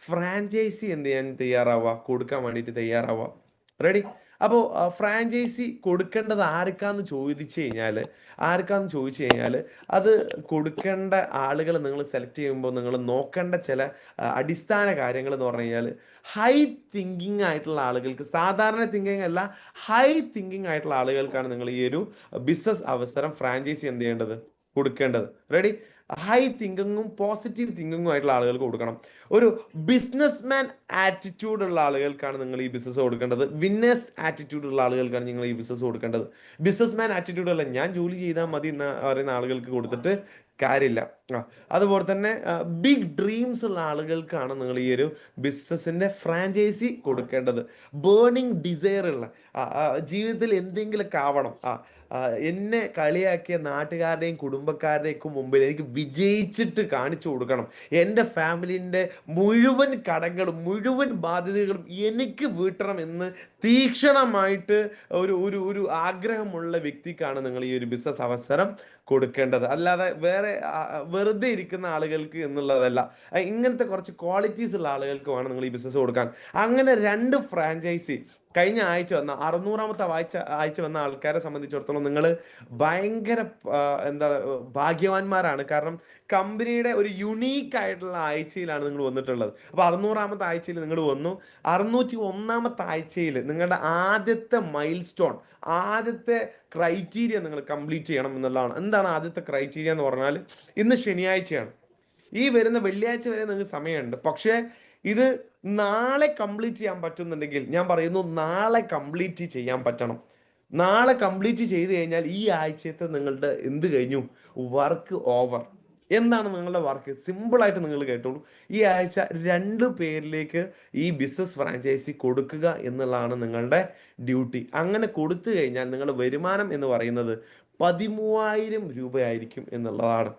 Franchise എന്ത് ചെയ്യാൻ തയ്യാറാവുക, കൊടുക്കാൻ വേണ്ടിയിട്ട് തയ്യാറാവുക. റെഡി? അപ്പോൾ ഫ്രാഞ്ചൈസി കൊടുക്കേണ്ടത് ആർക്കാന്ന് ചോദിച്ചു കഴിഞ്ഞാൽ അത് കൊടുക്കേണ്ട ആളുകൾ നിങ്ങൾ സെലക്ട് ചെയ്യുമ്പോൾ നിങ്ങൾ നോക്കേണ്ട ചില അടിസ്ഥാന കാര്യങ്ങൾ എന്ന് പറഞ്ഞു കഴിഞ്ഞാൽ, ഹൈ തിങ്കിങ് ആയിട്ടുള്ള ആളുകൾക്ക്, സാധാരണ തിങ്കിങ് അല്ല, ഹൈ തിങ്കിങ് ആയിട്ടുള്ള ആളുകൾക്കാണ് നിങ്ങൾ ഈ ഒരു ബിസിനസ് അവസരം ഫ്രാഞ്ചൈസി എന്ത് ചെയ്യേണ്ടത്, കൊടുക്കേണ്ടത്. റെഡി? ഹൈ തിങ്കിങ്ങും പോസിറ്റീവ് തിങ്കിങ്ങും ആയിട്ടുള്ള ആളുകൾക്ക് കൊടുക്കണം. ഒരു ബിസിനസ്മാൻ ആറ്റിറ്റ്യൂഡ് ഉള്ള ആളുകൾക്കാണ് നിങ്ങൾ ഈ ബിസിനസ് കൊടുക്കേണ്ടത്. വിന്നേഴ്സ് ആറ്റിറ്റ്യൂഡ് ഉള്ള ആളുകൾക്കാണ് നിങ്ങൾ ഈ ബിസിനസ് കൊടുക്കേണ്ടത്. ബിസിനസ്മാൻ ആറ്റിറ്റ്യൂഡ് അല്ല, ഞാൻ ജോലി ചെയ്താൽ മതി എന്ന് പറയുന്ന ആളുകൾക്ക് കൊടുത്തിട്ട് കാര്യമില്ല. അതുപോലെ തന്നെ ബിഗ് ഡ്രീംസ് ഉള്ള ആളുകൾക്കാണ് നിങ്ങൾ ഈ ഒരു ബിസിനസിന്റെ ഫ്രാഞ്ചൈസി കൊടുക്കേണ്ടത്. ബേണിംഗ് ഡിസയർ ഉള്ള, ജീവിതത്തിൽ എന്തെങ്കിലുമൊക്കെ ആവണം, എന്നെ കളിയാക്കിയ നാട്ടുകാരുടെയും കുടുംബക്കാരുടെയൊക്കെ മുമ്പിൽ എനിക്ക് വിജയിച്ചിട്ട് കാണിച്ചു കൊടുക്കണം, എൻ്റെ ഫാമിലിൻ്റെ മുഴുവൻ കടങ്ങളും മുഴുവൻ ബാധ്യതകളും എനിക്ക് വീട്ടണം എന്ന് തീക്ഷണമായിട്ട് ഒരു ഒരു ഒരു ആഗ്രഹമുള്ള വ്യക്തിക്കാണ് നിങ്ങൾ ഈ ഒരു ബിസിനസ് അവസരം കൊടുക്കേണ്ടത്. അല്ലാതെ വേറെ വെറുതെ ഇരിക്കുന്ന ആളുകൾക്ക് എന്നുള്ളതല്ല. ഇങ്ങനത്തെ കുറച്ച് ക്വാളിറ്റീസ് ഉള്ള ആളുകൾക്ക് വേണം നിങ്ങൾ ഈ ബിസിനസ് കൊടുക്കാൻ. അങ്ങനെ 2 ഫ്രാഞ്ചൈസി കഴിഞ്ഞ ആഴ്ച വന്ന 600ാമത്തെ ആഴ്ച വന്ന ആൾക്കാരെ സംബന്ധിച്ചിടത്തോളം നിങ്ങൾ ഭയങ്കര എന്താ ഭാഗ്യവാന്മാരാണ്. കാരണം കമ്പനിയുടെ ഒരു യുണീക്ക് ആയിട്ടുള്ള ആഴ്ചയിലാണ് നിങ്ങൾ വന്നിട്ടുള്ളത്. അപ്പൊ 600ാമത്തെ ആഴ്ചയിൽ നിങ്ങൾ വന്നു. 601ാമത്തെ ആഴ്ചയിൽ നിങ്ങളുടെ ആദ്യത്തെ മൈൽ സ്റ്റോൺ, ആദ്യത്തെ ക്രൈറ്റീരിയ നിങ്ങൾ കംപ്ലീറ്റ് ചെയ്യണം എന്നുള്ളതാണ്. എന്താണ് ആദ്യത്തെ ക്രൈറ്റീരിയ എന്ന് പറഞ്ഞാൽ, ഇന്ന് ശനിയാഴ്ചയാണ്, ഈ വരുന്ന വെള്ളിയാഴ്ച വരെ നിങ്ങൾക്ക് സമയമുണ്ട്. പക്ഷേ ഇത് നാളെ കംപ്ലീറ്റ് ചെയ്യാൻ പറ്റുന്നുണ്ടെങ്കിൽ ഞാൻ പറയുന്നു, നാളെ കംപ്ലീറ്റ് ചെയ്യാൻ പറ്റണം. നാളെ കംപ്ലീറ്റ് ചെയ്ത് കഴിഞ്ഞാൽ ഈ ആഴ്ചത്തെ നിങ്ങളുടെ എന്ത് കഴിഞ്ഞു, വർക്ക് ഓവർ. എന്താണ് നിങ്ങളുടെ വർക്ക്? സിമ്പിൾ ആയിട്ട് നിങ്ങൾ കേട്ടോളൂ. ഈ ആഴ്ച 2 പേരിലേക്ക് ഈ ബിസിനസ് ഫ്രാഞ്ചൈസി കൊടുക്കുക എന്നുള്ളതാണ് നിങ്ങളുടെ ഡ്യൂട്ടി. അങ്ങനെ കൊടുത്തു കഴിഞ്ഞാൽ നിങ്ങളുടെ വരുമാനം എന്ന് പറയുന്നത് 13,000 രൂപയായിരിക്കും എന്നുള്ളതാണ്.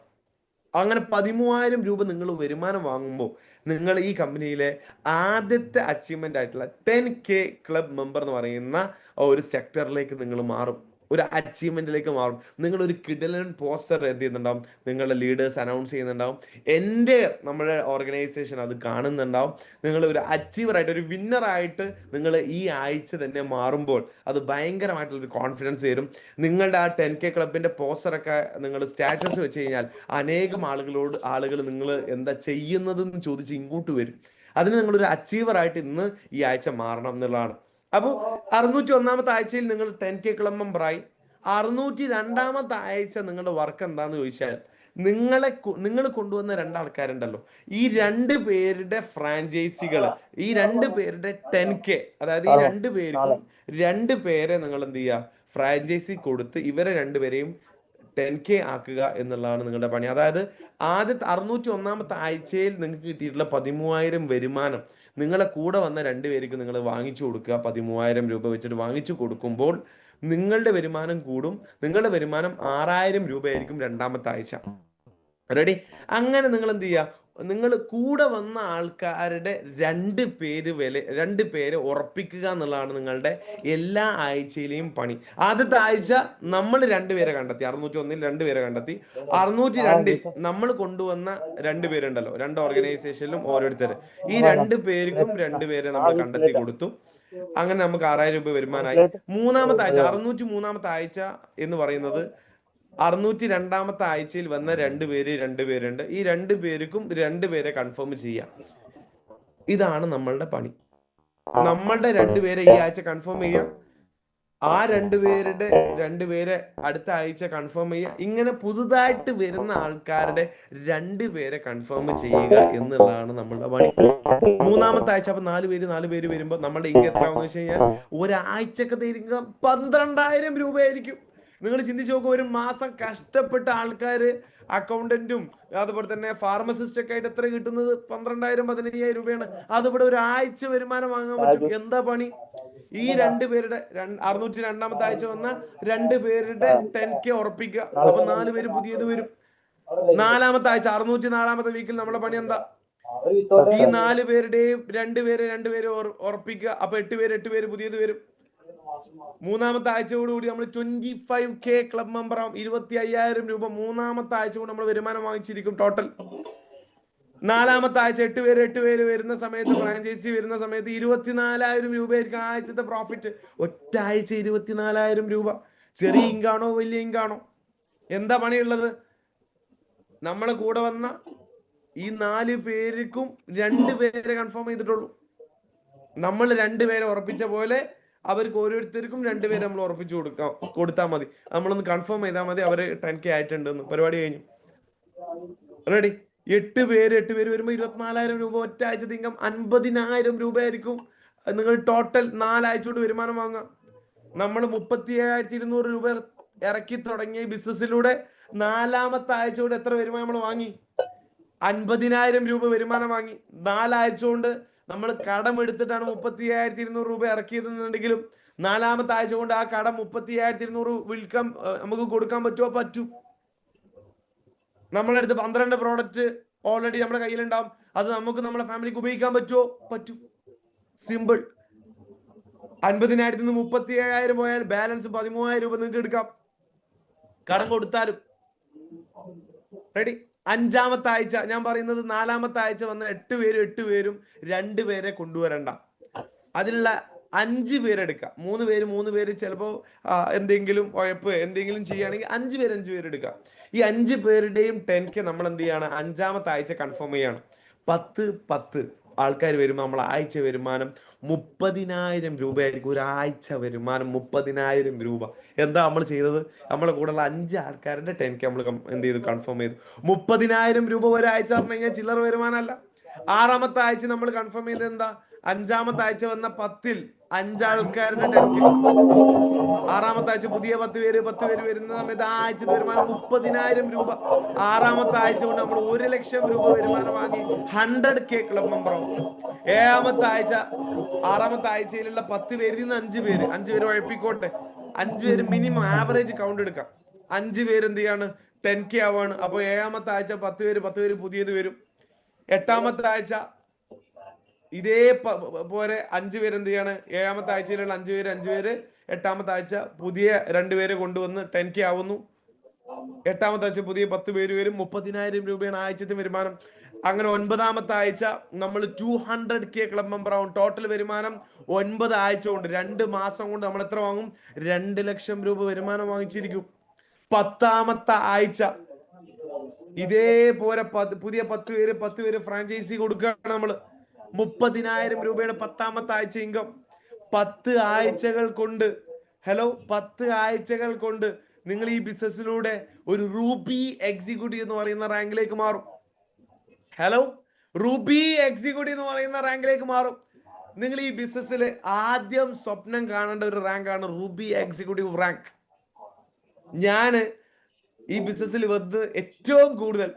അങ്ങനെ 13,000 രൂപ നിങ്ങൾ വരുമാനം വാങ്ങുമ്പോൾ നിങ്ങൾ ഈ കമ്പനിയിലെ ആദ്യത്തെ അച്ചീവ്മെന്റ് ആയിട്ടുള്ള 10K ക്ലബ് മെമ്പർ എന്ന് പറയുന്ന ഒരു സെക്ടറിലേക്ക് നിങ്ങൾ മാറും, ഒരു അച്ചീവ്മെന്റിലേക്ക് മാറും. നിങ്ങൾ ഒരു കിഡലൻ പോസ്റ്റർ എന്ത് ചെയ്യുന്നുണ്ടാവും, നിങ്ങളുടെ ലീഡേഴ്സ് അനൗൺസ് ചെയ്യുന്നുണ്ടാവും. നമ്മുടെ ഓർഗനൈസേഷൻ അത് കാണുന്നുണ്ടാവും. നിങ്ങൾ ഒരു അച്ചീവറായിട്ട്, ഒരു വിന്നറായിട്ട് നിങ്ങൾ ഈ ആഴ്ച തന്നെ മാറുമ്പോൾ അത് ഭയങ്കരമായിട്ടുള്ളൊരു കോൺഫിഡൻസ് തരും. നിങ്ങളുടെ ആ 10K ക്ലബിന്റെ പോസ്റ്ററൊക്കെ നിങ്ങൾ സ്റ്റാറ്റസ് വെച്ച് കഴിഞ്ഞാൽ അനേകം ആളുകൾ നിങ്ങൾ എന്താ ചെയ്യുന്നതെന്ന് ചോദിച്ച് ഇങ്ങോട്ട് വരും. അതിന് നിങ്ങളൊരു അച്ചീവറായിട്ട് ഇന്ന് ഈ ആഴ്ച മാറണം എന്നുള്ളതാണ്. അപ്പോൾ 601ാമത്തെ ആഴ്ചയിൽ നിങ്ങൾ 10K ക്ലബ് മെമ്പറായി. 602ാമത്തെ ആഴ്ച നിങ്ങളുടെ വർക്ക് എന്താന്ന് ചോദിച്ചാൽ, നിങ്ങൾ കൊണ്ടുവന്ന 2 ആൾക്കാരുണ്ടല്ലോ, ഈ 2 പേരുടെ ഫ്രാഞ്ചൈസികൾ, ഈ 2 പേരുടെ 10K, അതായത് ഈ 2 പേർക്കും 2 പേരെ നിങ്ങൾ എന്ത് ചെയ്യുക, ഫ്രാഞ്ചൈസി കൊടുത്ത് ഇവരെ 2 പേരെയും 10K ആക്കുക എന്നുള്ളതാണ് നിങ്ങളുടെ പണി. അതായത് ആദ്യത്തെ 601ാമത്തെ ആഴ്ചയിൽ നിങ്ങൾക്ക് കിട്ടിയിട്ടുള്ള 13,000 വരുമാനം നിങ്ങളെ കൂടെ വന്ന 2 പേർക്ക് നിങ്ങൾ വാങ്ങിച്ചു കൊടുക്കുക. 13,000 രൂപ വെച്ചിട്ട് വാങ്ങിച്ചു കൊടുക്കുമ്പോൾ നിങ്ങളുടെ വരുമാനം കൂടും. നിങ്ങളുടെ വരുമാനം 6,000 രൂപയായിരിക്കും 2ാമത്തെ ആഴ്ച. റെഡി? അങ്ങനെ നിങ്ങൾ എന്ത് ചെയ്യുക, നിങ്ങൾ കൂടെ വന്ന ആൾക്കാരുടെ 2 പേര് ഉറപ്പിക്കുക എന്നുള്ളതാണ് നിങ്ങളുടെ എല്ലാ ആഴ്ചയിലെയും പണി. ആദ്യത്തെ ആഴ്ച നമ്മൾ 2 പേരെ കണ്ടെത്തി, 601ൽ 2 പേരെ കണ്ടെത്തി. 602ൽ നമ്മൾ കൊണ്ടുവന്ന 2 പേരുണ്ടല്ലോ, 2 ഓർഗനൈസേഷനിലും ഓരോരുത്തർ, ഈ 2 പേർക്കും 2 പേരെ നമ്മൾ കണ്ടെത്തി കൊടുത്തു. അങ്ങനെ നമുക്ക് 6,000 രൂപ വരുമാനമായി. 3ാമത്തെ ആഴ്ച, 603ാമത്തെ ആഴ്ച എന്ന് പറയുന്നത് 602ാമത്തെ ആഴ്ചയിൽ വന്ന 2 പേരുണ്ട്. ഈ 2 പേർക്കും 2 പേരെ കൺഫേം ചെയ്യാം. ഇതാണ് നമ്മളുടെ പണി. നമ്മളുടെ 2 പേരെ ഈ ആഴ്ച കൺഫേം ചെയ്യാം. ആ 2 പേരെ അടുത്ത ആഴ്ച കൺഫേം ചെയ്യുക. ഇങ്ങനെ പുതുതായിട്ട് വരുന്ന ആൾക്കാരുടെ 2 പേരെ കൺഫേം ചെയ്യുക എന്നുള്ളതാണ് നമ്മളുടെ പണി. 3ാമത്തെ ആഴ്ച അപ്പൊ 4 പേര് വരുമ്പോൾ നമ്മുടെ ഇൻകം എത്രയാണെന്ന് വെച്ച് കഴിഞ്ഞാൽ ഒരാഴ്ചക്കത്തെ ഇൻകം 12,000 രൂപയായിരിക്കും. നിങ്ങൾ ചിന്തിച്ചു നോക്കുക, ഒരു മാസം കഷ്ടപ്പെട്ട ആൾക്കാർ, അക്കൗണ്ടന്റും അതുപോലെ തന്നെ ഫാർമസിസ്റ്റ് ഒക്കെ ആയിട്ട് എത്ര കിട്ടുന്നത്? 12,000 15,000 രൂപയാണ്. അതിവിടെ ഒരാഴ്ച വരുമാനം വാങ്ങാൻ പറ്റും. എന്താ പണി? ഈ 2 പേരുടെ 602ാമത്തെ ആഴ്ച വന്ന 2 പേരുടെ 10K ഉറപ്പിക്കുക. അപ്പൊ 4 പേര് പുതിയത് വരും. 4ാമത്തെ ആഴ്ച 604ാമത്തെ വീക്കിൽ നമ്മുടെ പണി എന്താ? ഈ 4 പേരുടെയും 2 പേര് ഉറപ്പിക്കുക. അപ്പൊ 8 പേര് പുതിയത് വരും. 3ാമത്തെ ആഴ്ചയോടുകൂടി നമ്മൾ 25K ക്ലബ് മെമ്പർ ആവും. 25,000 രൂപ 3ാമത്തെ ആഴ്ച കൊണ്ട് നമ്മൾ വരുമാനം വാങ്ങിച്ചിരിക്കും ടോട്ടൽ. നാലാമത്തെ ആഴ്ച 8 പേര് വരുന്ന സമയത്ത്, ഫ്രാഞ്ചൈസി വരുന്ന സമയത്ത് 24,000 രൂപയായിരിക്കും ആഴ്ചത്തെ പ്രോഫിറ്റ്. ഒറ്റ ആഴ്ച 24,000 രൂപ. ചെറിയ ഇങ്കാണോ വലിയ ഇങ്കാണോ? എന്താ പണിയുള്ളത്? നമ്മളെ കൂടെ വന്ന ഈ 4 പേർക്കും 2 പേരെ കൺഫേം ചെയ്തിട്ടുള്ളൂ. നമ്മൾ 2 പേരെ ഉറപ്പിച്ച പോലെ അവർക്ക് ഓരോരുത്തർക്കും 2 പേരെ നമ്മൾ ഉറപ്പിച്ചു കൊടുത്താൽ മതി. നമ്മളൊന്ന് കൺഫേം ചെയ്താൽ മതി അവര് 10K ആയിട്ടുണ്ടെന്ന്. പരിപാടി കഴിഞ്ഞു. റെഡി? 8 പേര് വരുമ്പോൾ 24,000 രൂപ. ഒറ്റ ആഴ്ചത്തെ ഇൻകം 50,000 രൂപയായിരിക്കും. നിങ്ങൾ ടോട്ടൽ 4 ആഴ്ച കൊണ്ട് വരുമാനം വാങ്ങാം. നമ്മൾ 37,200 രൂപ ഇറക്കി തുടങ്ങിയ ബിസിനസ്സിലൂടെ 4ാമത്തെ ആഴ്ച കൊണ്ട് എത്ര വരുമാനം നമ്മൾ വാങ്ങി? 50,000 രൂപ വരുമാനം വാങ്ങി. 4 ആഴ്ച കൊണ്ട് നമ്മൾ കടം എടുത്തിട്ടാണ് 37,200 രൂപ ഇറക്കിയതെന്നുണ്ടെങ്കിലും 4ാമത്തെ ആഴ്ച കൊണ്ട് ആ കടം 37,200 വിൽക്കാൻ നമുക്ക് കൊടുക്കാൻ പറ്റുമോ? പറ്റും. നമ്മളെ അടുത്ത് 12 പ്രോഡക്റ്റ് ഓൾറെഡി നമ്മുടെ കയ്യിലുണ്ടാവും. അത് നമുക്ക് നമ്മുടെ ഫാമിലിക്ക് ഉപയോഗിക്കാൻ പറ്റുമോ? പറ്റും. സിമ്പിൾ. 50,000 നിന്ന് 37,000 പോയാൽ ബാലൻസ് 13,000 രൂപ നിങ്ങൾക്ക് എടുക്കാം, കടം കൊടുത്താലും. റെഡി? 5ാമത്തെ ആഴ്ച ഞാൻ പറയുന്നത്, 4ാമത്തെ ആഴ്ച വന്ന 8 പേരും 2 പേരെ കൊണ്ടുവരണ്ട. അതിലുള്ള 5 പേരെടുക്കാം. 3 പേര് ചിലപ്പോ എന്തെങ്കിലും ഉഴപ്പ് എന്തെങ്കിലും ചെയ്യുകയാണെങ്കിൽ 5 പേര് എടുക്കാം. ഈ 5 പേരുടെയും 10K നമ്മൾ എന്ത് ചെയ്യാണ്? 5ാമത്തെ ആഴ്ച കൺഫേം ചെയ്യാണ്. 10 ആൾക്കാർ വരുമ്പോൾ നമ്മൾ ആഴ്ച വരുമാനം 30,000 രൂപയായിരിക്കും. ഒരാഴ്ച വരുമാനം 30,000 രൂപ. എന്താ നമ്മൾ ചെയ്തത്? നമ്മളെ കൂടെയുള്ള 5 ആൾക്കാരുടെ 10K നമ്മൾ എന്ത് ചെയ്തു? കൺഫേം ചെയ്തു. 30,000 രൂപ ഒരാഴ്ച പറഞ്ഞു കഴിഞ്ഞാൽ ചില്ലറ വരുമാനമല്ല. 6ാമത്തെ ആഴ്ച നമ്മൾ കൺഫേം ചെയ്തത് എന്താ? 5ാമത്തെ ആഴ്ച വന്ന 10ൽ 5 ആൾക്കാരുടെ 10K. 6ാമത്തെ ആഴ്ച പുതിയ 10 പേര് വരുന്ന സമയത്ത് ആ ആഴ്ച വരുമാനം 30,000 രൂപ. 6ാമത്തെ ആഴ്ച കൊണ്ട് നമ്മൾ 1,00,000 രൂപ വരുമാനം വാങ്ങി 100K ക്ലബ് മെമ്പറാവും. 7ാമത്തെ ആഴ്ച 6ാമത്തെ ആഴ്ചയിലുള്ള 10 പേരിൽ നിന്ന് 5 പേര് ഉഴപ്പിക്കോട്ടെ, 5 പേര് മിനിമം ആവറേജ് കൗണ്ട് എടുക്കാം. 5 പേര് എന്ത് ചെയ്യാണ്? 10K ആവാണ്. അപ്പൊ 7ാമത്തെ ആഴ്ച 10 പേര് പുതിയത് വരും. 8ാമത്തെ ആഴ്ച ഇതേ പോലെ 5 പേര് എന്ത് ചെയ്യാണ്? 7ാമത്തെ ആഴ്ചയിലുള്ള 5 പേര് 8ാമത്തെ ആഴ്ച പുതിയ 2 പേരെ കൊണ്ടുവന്ന് 10K ആവുന്നു. 8ാമത്തെ ആഴ്ച പുതിയ 10 പേര് വരും. 30,000 രൂപയാണ് ആഴ്ചത്തെ വരുമാനം. അങ്ങനെ 9ാമത്തെ ആഴ്ച നമ്മൾ 200K ക്ലബ് മെമ്പർ ആവും. ടോട്ടൽ വരുമാനം 9 ആഴ്ച കൊണ്ട്, 2 മാസം കൊണ്ട് നമ്മൾ എത്ര വാങ്ങും? 2,00,000 രൂപ വരുമാനം വാങ്ങിച്ചിരിക്കും. 10ാമത്തെ ആഴ്ച ഇതേപോലെ പുതിയ 10 പേര് ഫ്രാഞ്ചൈസി കൊടുക്കുകയാണ് നമ്മൾ. 30,000 രൂപയുടെ 10ാമത്തെ ആഴ്ച ഇൻകം. 10 ആഴ്ചകൾ കൊണ്ട് 10 ആഴ്ചകൾ കൊണ്ട് നിങ്ങൾ ഈ ബിസിനസ്സിലൂടെ ഒരു റൂബി എക്സിക്യൂട്ടീവ് എന്ന് പറയുന്ന റാങ്കിലേക്ക് മാറും. റൂബി എക്സിക്യൂട്ടീവ് എന്ന് പറയുന്ന റാങ്കിലേക്ക് മാറും. നിങ്ങൾ ഈ ബിസിനസ്സിൽ ആദ്യം സ്വപ്നം കാണേണ്ട ഒരു റാങ്കാണ് റൂബി എക്സിക്യൂട്ടീവ് റാങ്ക്. ഞാൻ ഈ ബിസിനസ്സിൽ വന്ന് ഏറ്റവും കൂടുതൽ